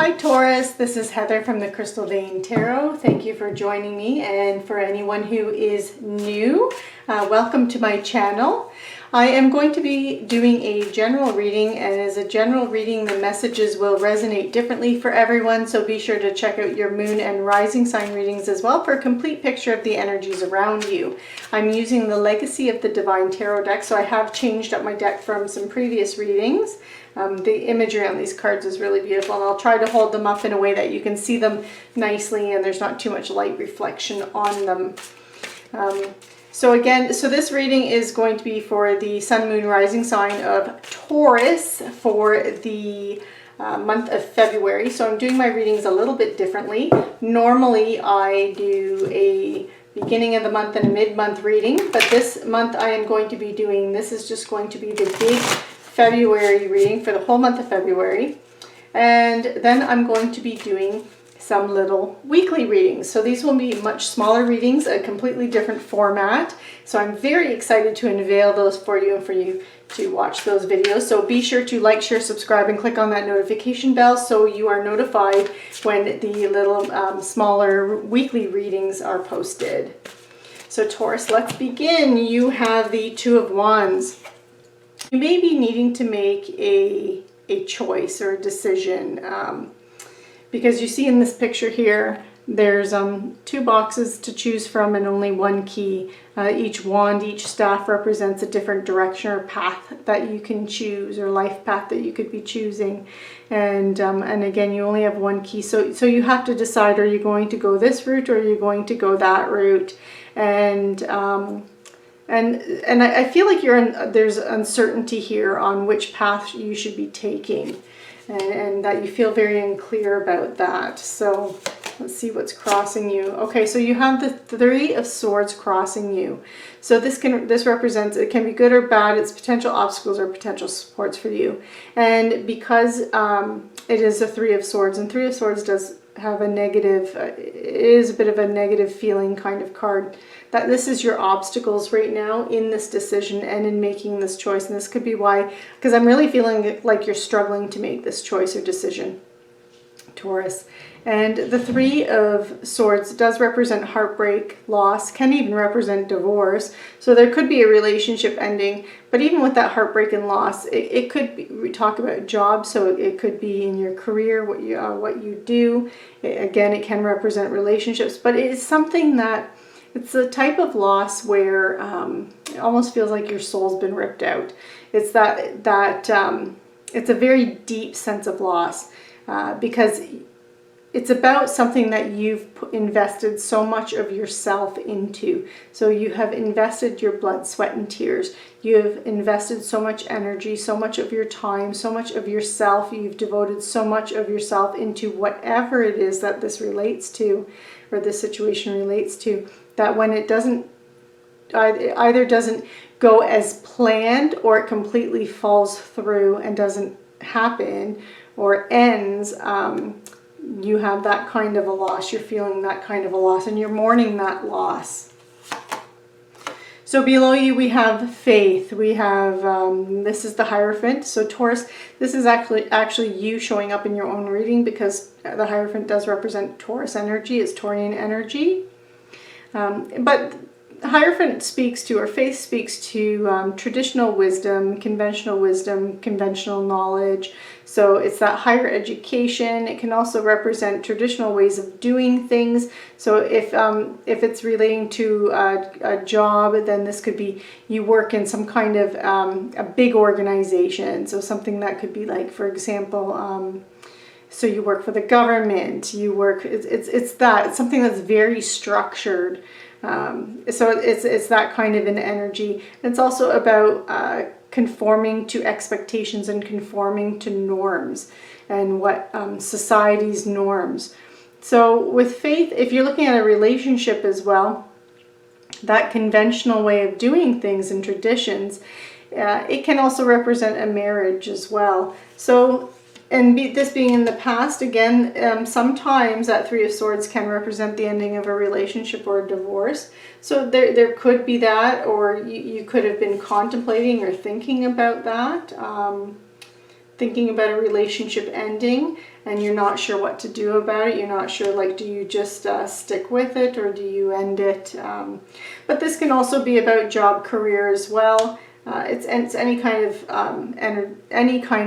Hi Taurus, this is Heather from the Crystal Vein Tarot. Thank you for joining me, and for anyone who is new, welcome to my channel. I am going to be doing a general reading, and as a general reading the messages will resonate differently for everyone, so be sure to check out your moon and rising sign readings as well for a complete picture of the energies around you. I'm using the Legacy of the Divine Tarot deck, so I have changed up my deck from some previous readings. The imagery on these cards is really beautiful, and I'll try to hold them up in a way that you can see them nicely and there's not too much light reflection on them. So this reading is going to be for the Sun, Moon, Rising sign of Taurus for the month of February. So I'm doing my readings a little bit differently. Normally I do a beginning of the month and a mid-month reading, but this month I am going to be doing, this is just going to be the big February reading for the whole month of February, and then I'm going to be doing some little weekly readings. So these will be much smaller readings, a completely different format. So I'm very excited to unveil those for you and for you to watch those videos. So be sure to like, share, subscribe, and click on that notification bell so you are notified when the little smaller weekly readings are posted. So Taurus, let's begin. You have the Two of Wands. You may be needing to make a choice or a decision because you see in this picture here, there's two boxes to choose from and only one key. Each wand, each staff represents a different direction or path that you can choose, or life path that you could be choosing. And again, you only have one key. So you have to decide, are you going to go this route or are you going to go that route? And I feel like there's uncertainty here on which path you should be taking, and that you feel very unclear about that. So let's see what's crossing you. Okay, so you have the Three of Swords crossing you. So this represents, it can be good or bad. It's potential obstacles or potential supports for you. And because it is a Three of Swords, and Three of Swords does have a negative, is a bit of a negative feeling kind of card, that this is your obstacles right now in this decision and in making this choice. And this could be why, because I'm really feeling like you're struggling to make this choice or decision, Taurus. And the Three of Swords does represent heartbreak, loss, can even represent divorce. So there could be a relationship ending, but even with that heartbreak and loss, it could be, we talk about jobs, so it could be in your career, what you do. Again, it can represent relationships, but it is something that, it's a type of loss where it almost feels like your soul's been ripped out. It's it's a very deep sense of loss because it's about something that you've invested so much of yourself into. So you have invested your blood, sweat, and tears. You have invested so much energy, so much of your time, so much of yourself. You've devoted so much of yourself into whatever it is that this relates to, or this situation relates to, that when it doesn't, either doesn't go as planned, or it completely falls through and doesn't happen or ends, you have that kind of a loss. You're feeling that kind of a loss, and you're mourning that loss. So below you we have Faith. We have, this is the Hierophant. So Taurus, this is actually you showing up in your own reading, because the Hierophant does represent Taurus energy. It's Taurian energy. But Hierophant speaks to, or Faith speaks to, traditional wisdom, conventional knowledge. So it's that higher education. It can also represent traditional ways of doing things. So if it's relating to a job, then this could be you work in some kind of a big organization. So something that could be like, for example, so you work for the government. You work. It's something that's very structured. So it's that kind of an energy. It's also about conforming to expectations and conforming to norms and what society's norms. So with Faith, if you're looking at a relationship as well, that conventional way of doing things and traditions, it can also represent a marriage as well. So, and this being in the past, again, sometimes that Three of Swords can represent the ending of a relationship or a divorce. So there could be that, or you could have been contemplating or thinking about that. thinking about a relationship ending and you're not sure what to do about it. You're not sure, like, do you just stick with it or do you end it? But this can also be about job, career as well. It's any kind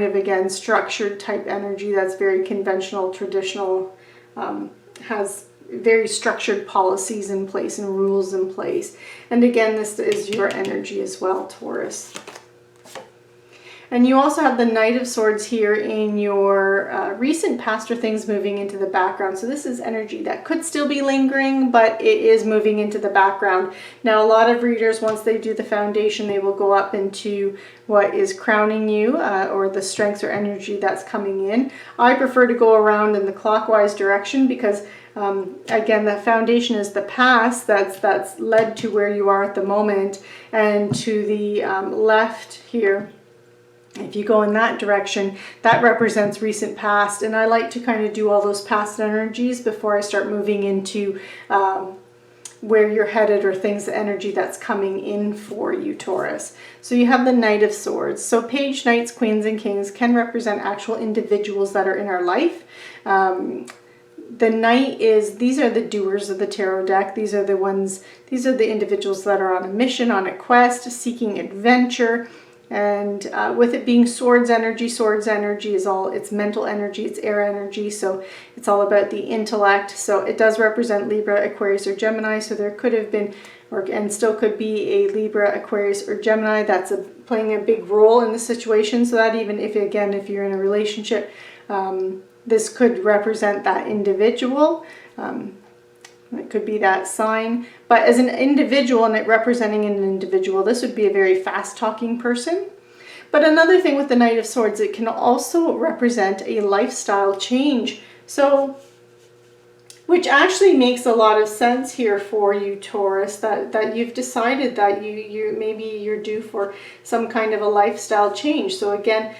of again structured type energy that's very conventional, traditional, has very structured policies in place and rules in place. And again, this is your energy as well, Taurus. And you also have the Knight of Swords here in your recent past or things moving into the background. So this is energy that could still be lingering, but it is moving into the background. Now, a lot of readers, once they do the foundation, they will go up into what is crowning you or the strengths or energy that's coming in. I prefer to go around in the clockwise direction because again, the foundation is the past that's led to where you are at the moment, and to the left here, if you go in that direction, that represents recent past. And I like to kind of do all those past energies before I start moving into where you're headed or things, the energy that's coming in for you, Taurus. So you have the Knight of Swords. So page, knights, queens, and kings can represent actual individuals that are in our life. The Knight is, these are the doers of the tarot deck. These are the individuals that are on a mission, on a quest, seeking adventure. And with it being swords energy is all, it's mental energy, it's air energy, so it's all about the intellect. So it does represent Libra, Aquarius, or Gemini. So there could have been, and still could be, a Libra, Aquarius, or Gemini that's playing a big role in the situation. So that even if, again, if you're in a relationship, this could represent that individual. It could be that sign. But as an individual, and it representing an individual, this would be a very fast-talking person. But another thing with the Knight of Swords, it can also represent a lifestyle change. So, which actually makes a lot of sense here for you, Taurus, that you've decided that maybe you're due for some kind of a lifestyle change. So again,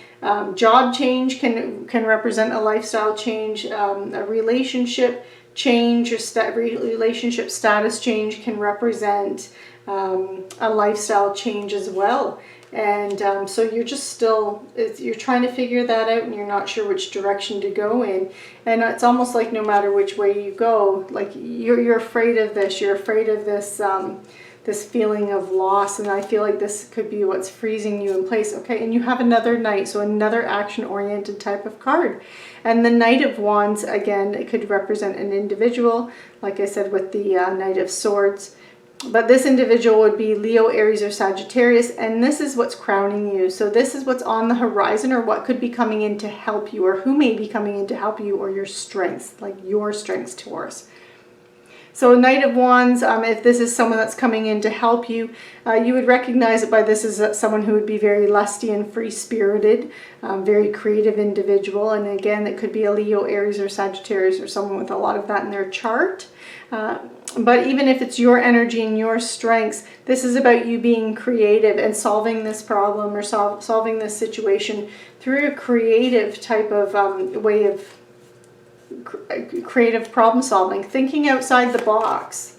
job change can represent a lifestyle change, a relationship change or relationship status change can represent a lifestyle change as well. And so you're just still, you're trying to figure that out and you're not sure which direction to go in. And it's almost like no matter which way you go, like you're afraid of this, you're afraid of this, this feeling of loss. And I feel like this could be what's freezing you in place. Okay, and you have another Knight, so another action-oriented type of card. And the Knight of Wands, again, it could represent an individual, like I said with the Knight of Swords. But this individual would be Leo, Aries, or Sagittarius, and this is what's crowning you. So this is what's on the horizon, or what could be coming in to help you, or who may be coming in to help you, or your strengths, like your strengths, Taurus. So Knight of Wands, if this is someone that's coming in to help you, you would recognize it by this as someone who would be very lusty and free-spirited, very creative individual. And again, it could be a Leo, Aries, or Sagittarius, or someone with a lot of that in their chart. But even if it's your energy and your strengths, this is about you being creative and solving this problem or solving this situation through a creative type of way of creative problem solving, thinking outside the box.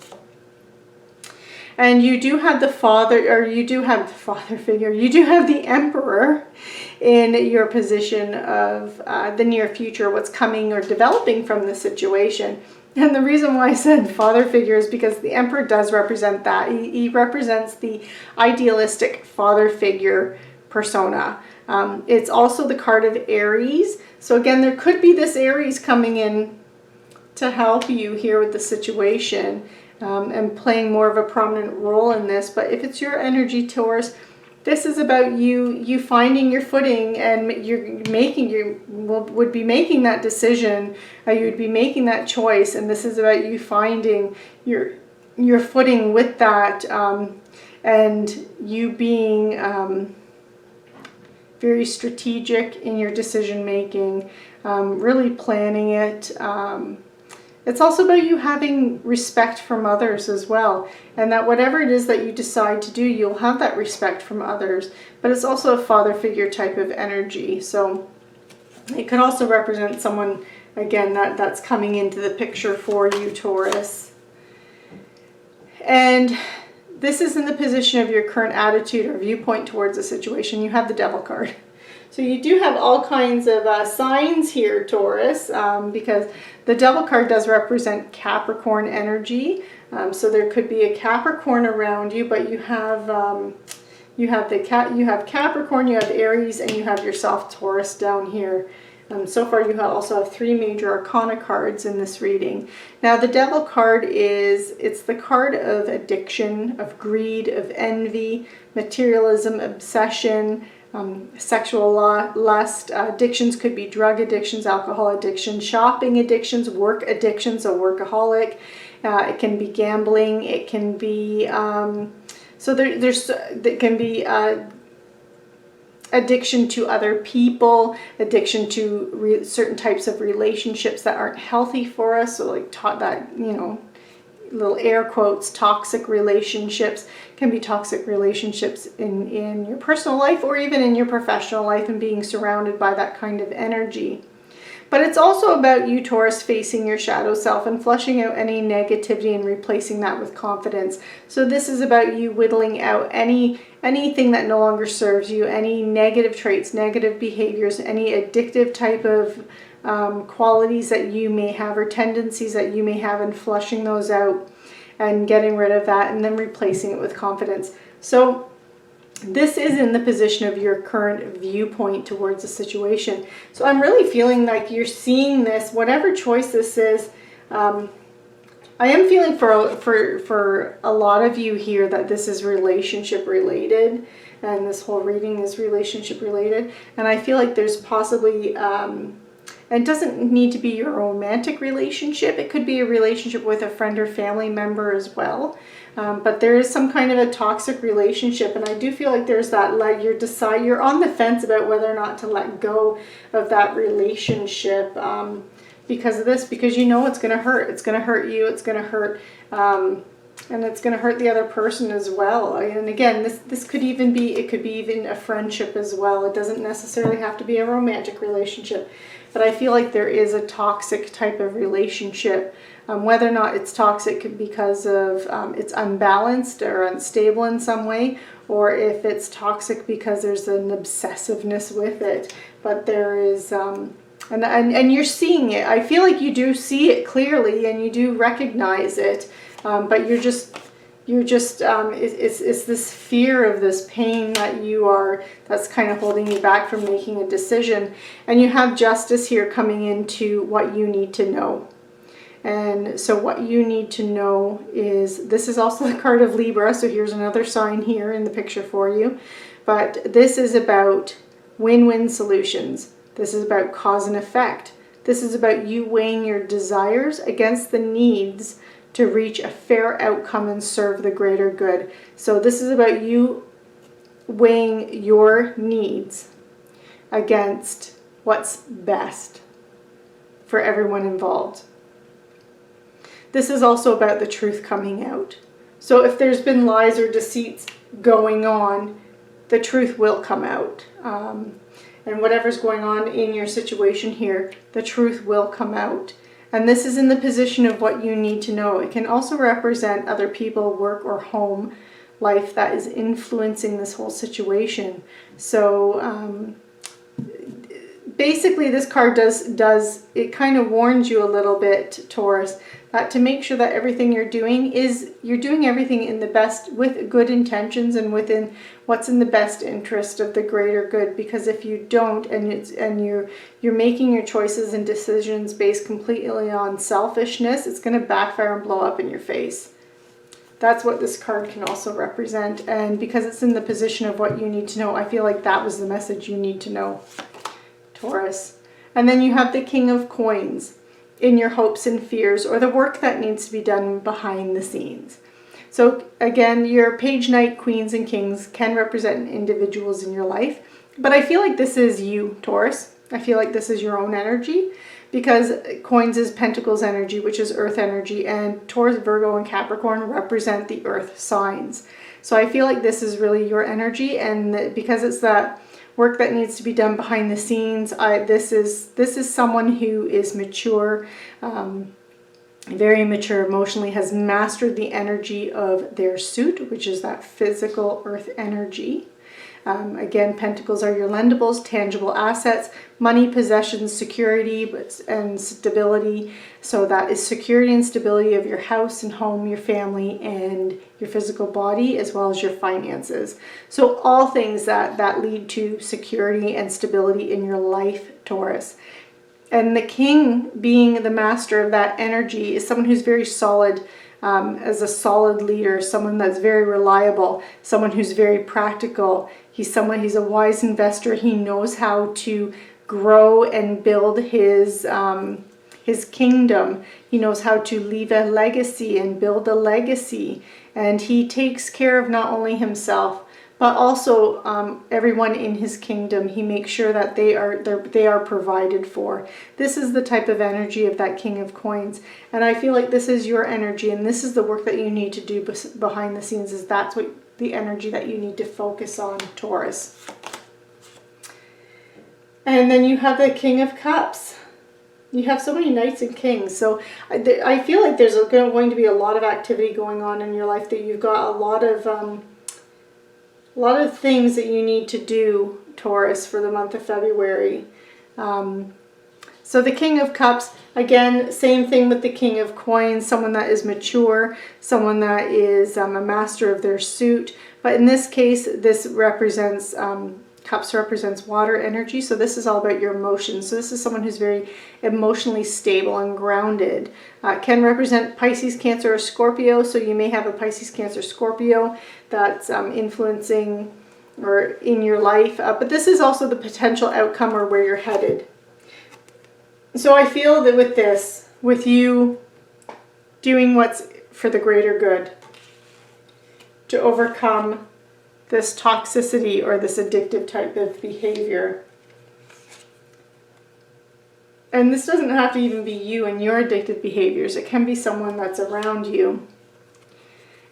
And you do have the father, you do have the father figure, you do have the Emperor in your position of the near future, what's coming or developing from the situation. And the reason why I said father figure is because the Emperor does represent that. He represents the idealistic father figure persona. It's also the card of Aries. So again, there could be this Aries coming in to help you here with the situation and playing more of a prominent role in this. But if it's your energy, Taurus, this is about you finding your footing, and would be making that decision, you would be making that choice, and this is about you finding your footing with that, and you being very strategic in your decision making, really planning it. It's also about you having respect from others as well, and that whatever it is that you decide to do, you'll have that respect from others. But it's also a father figure type of energy, so it could also represent someone, again, that's coming into the picture for you, Taurus. And this is in the position of your current attitude or viewpoint towards a situation. You have the Devil card. So you do have all kinds of signs here, Taurus, because the Devil card does represent Capricorn energy. So there could be a Capricorn around you, but you have Capricorn, you have Aries, and you have yourself, Taurus, down here. So far you also have 3 major arcana cards in this reading. Now the Devil card it's the card of addiction, of greed, of envy, materialism, obsession, sexual lust. Addictions could be drug addictions, alcohol addiction, shopping addictions, work addictions, a workaholic. It can be gambling. It can be there can be addiction to other people, addiction to certain types of relationships that aren't healthy for us. So like little air quotes, toxic relationships. Can be toxic relationships in your personal life or even in your professional life, and being surrounded by that kind of energy. But it's also about you, Taurus, facing your shadow self and flushing out any negativity and replacing that with confidence. So this is about you whittling out anything that no longer serves you, any negative traits, negative behaviors, any addictive type of qualities that you may have or tendencies that you may have, and flushing those out and getting rid of that and then replacing it with confidence. So this is in the position of your current viewpoint towards the situation. So I'm really feeling like you're seeing this, whatever choice this is. I am feeling for a lot of you here that this is relationship related, and this whole reading is relationship related. And I feel like there's possibly, and it doesn't need to be your romantic relationship. It could be a relationship with a friend or family member as well. But there is some kind of a toxic relationship, and I do feel like there's that you're on the fence about whether or not to let go of that relationship because of this, because you know it's going to hurt. It's going to hurt you. It's going to hurt, and it's going to hurt the other person as well. And again, this could even be even a friendship as well. It doesn't necessarily have to be a romantic relationship, but I feel like there is a toxic type of relationship. Whether or not it's toxic because of it's unbalanced or unstable in some way, or if it's toxic because there's an obsessiveness with it. But there is, and you're seeing it. I feel like you do see it clearly and you do recognize it, but it's this fear of this pain that's kind of holding you back from making a decision. And you have justice here coming into what you need to know. And so what you need to know is, this is also the card of Libra, so here's another sign here in the picture for you. But this is about win-win solutions. This is about cause and effect. This is about you weighing your desires against the needs to reach a fair outcome and serve the greater good. So this is about you weighing your needs against what's best for everyone involved. This is also about the truth coming out. So if there's been lies or deceits going on, the truth will come out. And whatever's going on in your situation here, the truth will come out. And this is in the position of what you need to know. It can also represent other people, work or home life that is influencing this whole situation. So basically this card does it kind of warns you a little bit, Taurus, that to make sure that everything you're doing everything in the best, with good intentions and within what's in the best interest of the greater good. Because if you don't, and you're making your choices and decisions based completely on selfishness, it's going to backfire and blow up in your face. That's what this card can also represent. And because it's in the position of what you need to know, I feel like that was the message you need to know, Taurus. And then you have the King of Coins in your hopes and fears, or the work that needs to be done behind the scenes. So again, your page knight, queens, and kings can represent individuals in your life. But I feel like this is you, Taurus. I feel like this is your own energy, because coins is Pentacles energy, which is earth energy, and Taurus, Virgo, and Capricorn represent the earth signs. So I feel like this is really your energy, and because it's that work that needs to be done behind the scenes, this is someone who is mature, very mature emotionally, has mastered the energy of their suit, which is that physical earth energy. Again, pentacles are your lendables, tangible assets, money, possessions, security, and stability. So that is security and stability of your house and home, your family, and your physical body, as well as your finances. So all things that lead to security and stability in your life, Taurus. And the king, being the master of that energy, is someone who's very solid, as a solid leader, someone that's very reliable, someone who's very practical. He's a wise investor. He knows how to grow and build his kingdom. He knows how to leave a legacy and build a legacy. And he takes care of not only himself, but also everyone in his kingdom. He makes sure that they are provided for. This is the type of energy of that King of Coins. And I feel like this is your energy, and this is the work that you need to do behind the scenes. Is that's what the energy that you need to focus on, Taurus. And then you have the King of Cups. You have so many knights and kings. So I feel like there's going to be a lot of activity going on in your life, that you've got a lot of things that you need to do, Taurus, for the month of February. So the King of Cups, again, same thing with the King of Coins, someone that is mature, someone that is a master of their suit. But in this case, this represents, Cups represents water energy. So this is all about your emotions. So this is someone who's very emotionally stable and grounded. Can represent Pisces, Cancer, or Scorpio. So you may have a Pisces, Cancer, Scorpio that's influencing or in your life. But this is also the potential outcome or where you're headed. So I feel that with this, with you doing what's for the greater good, to overcome this toxicity or this addictive type of behavior. And this doesn't have to even be you and your addictive behaviors. It can be someone that's around you.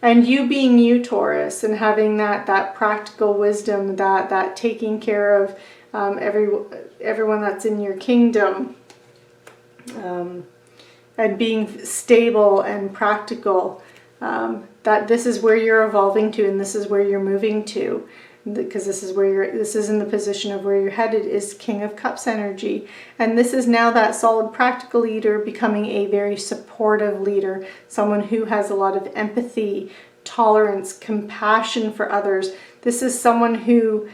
And you being you, Taurus, and having that practical wisdom, that taking care of everyone that's in your kingdom, and being stable and practical, that this is where you're evolving to, and this is where you're moving to, because this is in the position of where you're headed, is King of Cups energy. And this is now that solid practical leader becoming a very supportive leader, someone who has a lot of empathy, tolerance, compassion for others. This is someone who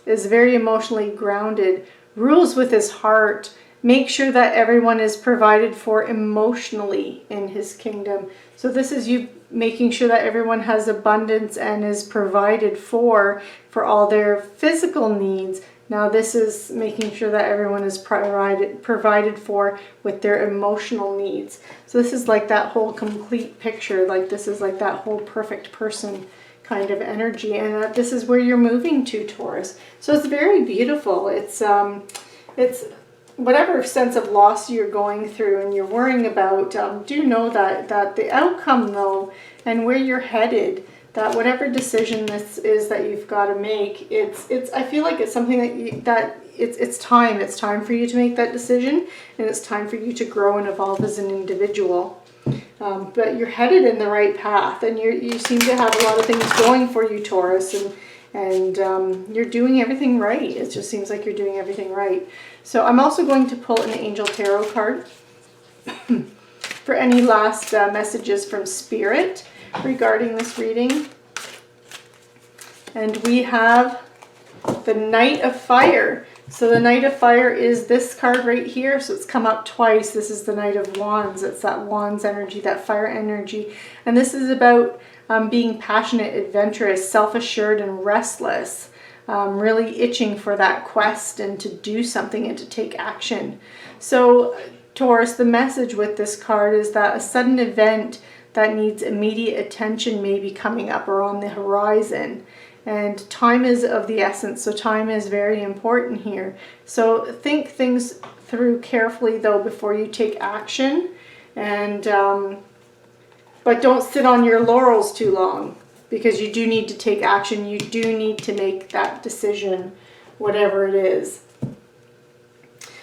is very emotionally grounded, rules with his heart, make sure that everyone is provided for emotionally in his kingdom. So this is you making sure that everyone has abundance and is provided for all their physical needs. Now this is making sure that everyone is provided for with their emotional needs. So this is like that whole complete picture. Like this is like that whole perfect person kind of energy. And this is where you're moving to, Taurus. So it's very beautiful. It's whatever sense of loss you're going through and you're worrying about, do know that the outcome, though, and where you're headed, that whatever decision this is that you've got to make, I feel like it's something that it's time. It's time for you to make that decision, and it's time for you to grow and evolve as an individual. But you're headed in the right path, and you seem to have a lot of things going for you, Taurus, and you're doing everything right. It just seems like you're doing everything right. So I'm also going to pull an Angel Tarot card for any last messages from Spirit regarding this reading. And we have the Knight of Fire. So the Knight of Fire is this card right here. So it's come up twice. This is the Knight of Wands. It's that Wands energy, that fire energy. And this is about being passionate, adventurous, self-assured, and restless. Really itching for that quest and to do something and to take action. So Taurus, the message with this card is that a sudden event that needs immediate attention may be coming up or on the horizon. And time is of the essence, so time is very important here. So think things through carefully, though, before you take action. And but don't sit on your laurels too long, because you do need to take action. You do need to make that decision, whatever it is.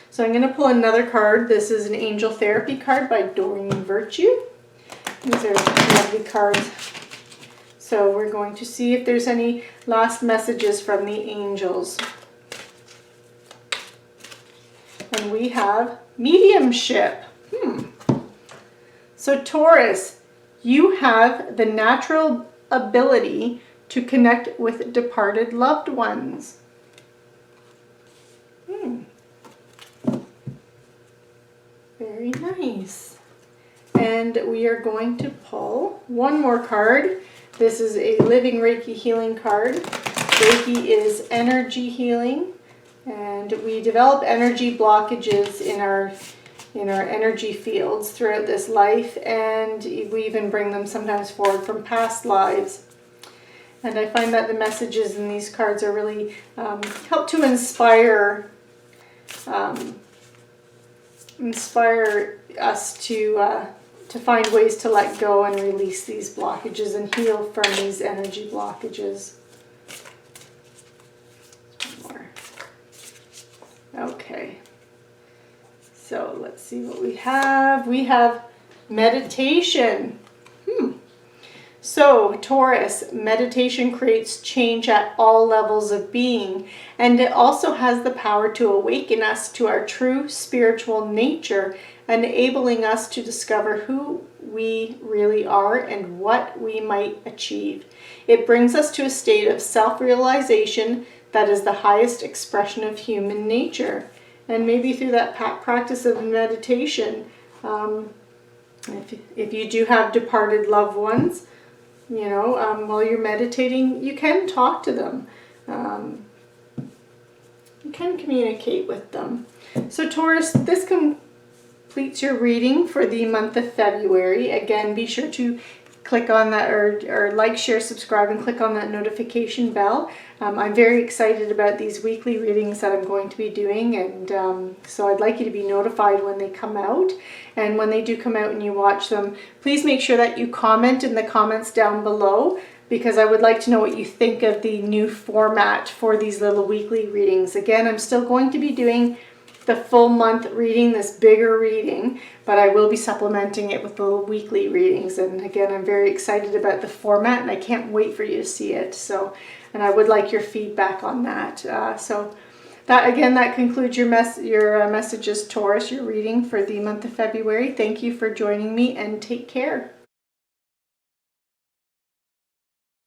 So I'm going to pull another card. This is an Angel Therapy card by Doreen Virtue. These are lovely cards. So we're going to see if there's any last messages from the angels. And we have mediumship. So Taurus, you have the natural ability to connect with departed loved ones. Very nice. And we are going to pull one more card. This is a living Reiki healing card. Reiki is energy healing, and we develop energy blockages in our energy fields throughout this life, and we even bring them sometimes forward from past lives. And I find that the messages in these cards are really help to inspire us to find ways to let go and release these blockages and heal from these energy blockages. One more. Okay. So let's see what we have. We have meditation. So Taurus, meditation creates change at all levels of being, and it also has the power to awaken us to our true spiritual nature, enabling us to discover who we really are and what we might achieve. It brings us to a state of self-realization that is the highest expression of human nature. And maybe through that practice of meditation, if you do have departed loved ones, while you're meditating, you can talk to them. You can communicate with them. So Taurus, this completes your reading for the month of February. Again, be sure to click on that or like, share, subscribe, and click on that notification bell. I'm very excited about these weekly readings that I'm going to be doing, and so I'd like you to be notified when they come out. And when they do come out and you watch them, please make sure that you comment in the comments down below, because I would like to know what you think of the new format for these little weekly readings. Again, I'm still going to be doing the full month reading, this bigger reading, but I will be supplementing it with little weekly readings. And again, I'm very excited about the format, and I can't wait for you to see it. So, and I would like your feedback on that. So that concludes your messages, Taurus, your reading for the month of February. Thank you for joining me, and take care.